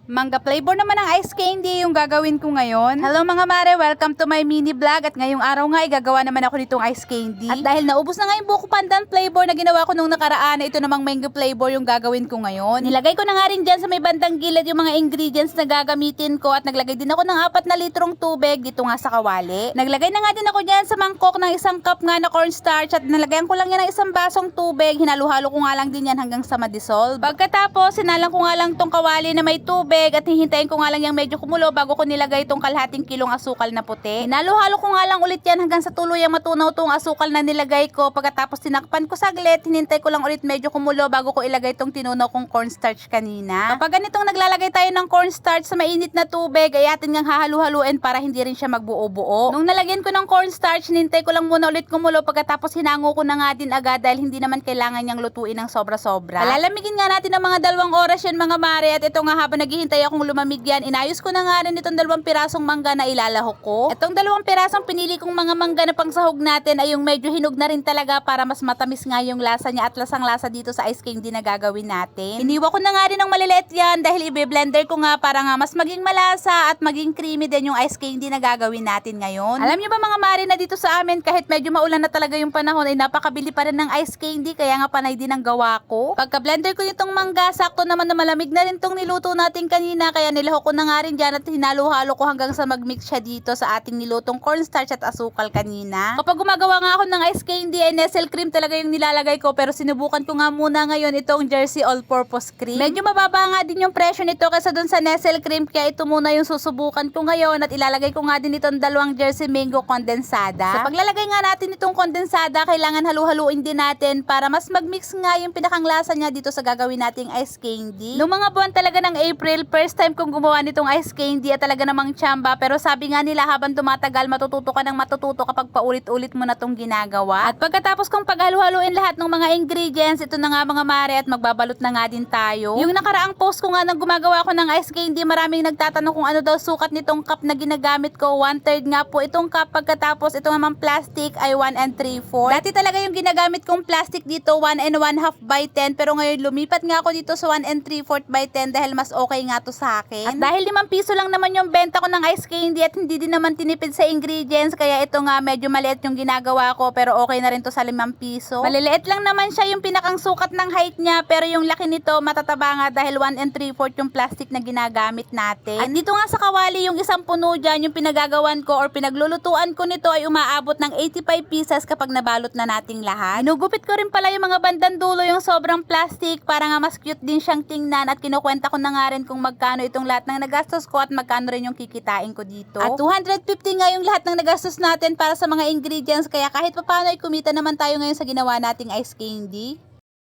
Manga flavor naman ang ice candy yung gagawin ko ngayon. Hello mga mare, welcome to my mini vlog. At ngayong araw nga, igagawa naman ako nitong ice candy. At dahil naubos na nga yung buko pandan flavor na ginawa ko nung nakaraan, ito namang mango flavor yung gagawin ko ngayon. Nilagay ko na nga rin dyan sa may bandang gilid yung mga ingredients na gagamitin ko. At naglagay din ako ng 4 na litrong tubig dito nga sa kawali. Naglagay na nga din ako dyan sa mangkok ng 1 cup nga na cornstarch. At nalagyan ko lang yan ng 1 basong tubig. Hinalo-halo ko nga lang din yan hanggang sa ma-dissolve. Pagkatapos, sinalang ko nga lang tong kawali na may tubig at hihintayin ko nga lang yung medyo kumulo bago ko nilagay itong kalahating kilong asukal na puti. Hinalo-halo ko nga lang ulit yan hanggang sa tuluyang matunaw tong asukal na nilagay ko. Pagkatapos tinakpan ko saglit, hinintay ko lang ulit medyo kumulo bago ko ilagay itong tinunaw kong cornstarch kanina. Kapag ganitong naglalagay tayo ng cornstarch sa mainit na tubig, ay atin ngang hahalu-haluin para hindi rin siya magbuo-buo. Nung nalagyan ko ng cornstarch, hinintay ko lang muna ulit kumulo pagkatapos hinango ko na nga din agad dahil hindi naman kailangan niyang lutuin ng sobra-sobra. Palalamigin nga natin ng mga 2 oras yan mga mare, at ito nga habang naghihintay akong lumamig yan, inayos ko na nga rin itong 2 pirasong mangga na ilalahok ko. Itong 2 pirasong pinili kong mga mangga na pangsahog natin ay yung medyo hinog na rin talaga para mas matamis nga yung lasa niya at lasang lasa dito sa ice candy na gagawin natin. Iniwa ko na nga rin ng maliliit yan dahil i-blender ko nga para nga mas maging malasa at maging creamy din yung ice candy na gagawin natin ngayon. Alam niyo ba mga mare na dito sa amin kahit medyo maulan na talaga yung panahon ay napakabili pa rin ng ice candy, kaya nga panay din ang gawa ko. Pagka-blender ko nitong mangga, sakto naman na malamig na rin tong niluto natin kanina, kaya nilahok ko na nga rin dyan at hinalo-halo ko hanggang sa mag-mix siya dito sa ating nilutong cornstarch at asukal kanina. Kapag gumagawa nga ako ng ice candy ay nestle cream talaga yung nilalagay ko, pero sinubukan ko nga muna ngayon itong Jersey All-Purpose Cream. Medyo mababa nga din yung presyo nito kaysa dun sa nestle cream, kaya ito muna yung susubukan ko ngayon at ilalagay ko nga din itong 2 Jersey Mango Kondensada. Sa paglalagay nga natin itong kondensada, kailangan halu-haluin din natin para mas mag-mix nga yung pinakang lasa niya dito sa gagawin nating ice candy. Noong mga buwan talaga ng April, first time kong gumawa nitong ice candy at talaga namang tsamba, pero sabi nga nila habang tumatagal matututo ka ng matututo kapag paulit-ulit mo na tong ginagawa. At pagkatapos kong paghalu-haluin lahat ng mga ingredients, ito na nga mga mare at magbabalot na nga din tayo. Yung nakaraang post ko nga nang gumagawa ko ng ice candy, maraming nagtatanong kung ano daw sukat nitong cup na ginagamit ko. 1/3 nga po itong cup, pagkatapos itong namang plastic ay 1 3/4. Dati talaga yung ginagamit kong plastic dito 1 1/2 by 10, pero ngayon lumipat nga ako dito sa 1 3/4 by 10 dahil mas okay nga to sa akin. At dahil 5 piso lang naman yung benta ko ng ice candy at hindi din naman tinipid sa ingredients, kaya ito nga medyo maliit yung ginagawa ko, pero okay na rin to sa 5 piso. Maliliit lang naman siya yung pinakang sukat ng height niya, pero yung laki nito matataba nga dahil 1 3/4 yung plastic na ginagamit natin. At dito nga sa kawali yung isang puno dyan, yung pinagagawan ko or pinaglulutuan ko nito ay umaabot ng 85 pieces kapag nabalot na nating lahat. Inugupit ko rin pala yung mga bandang dulo yung sobrang plastic para nga mas cute din siyang tingnan, at kinukwenta ko na nga rin kung magkano itong lahat ng nagastos ko at magkano rin yung kikitain ko dito. At 250 nga yung lahat ng nagastos natin para sa mga ingredients, kaya kahit papaano ay kumita naman tayo ngayon sa ginawa nating ice candy.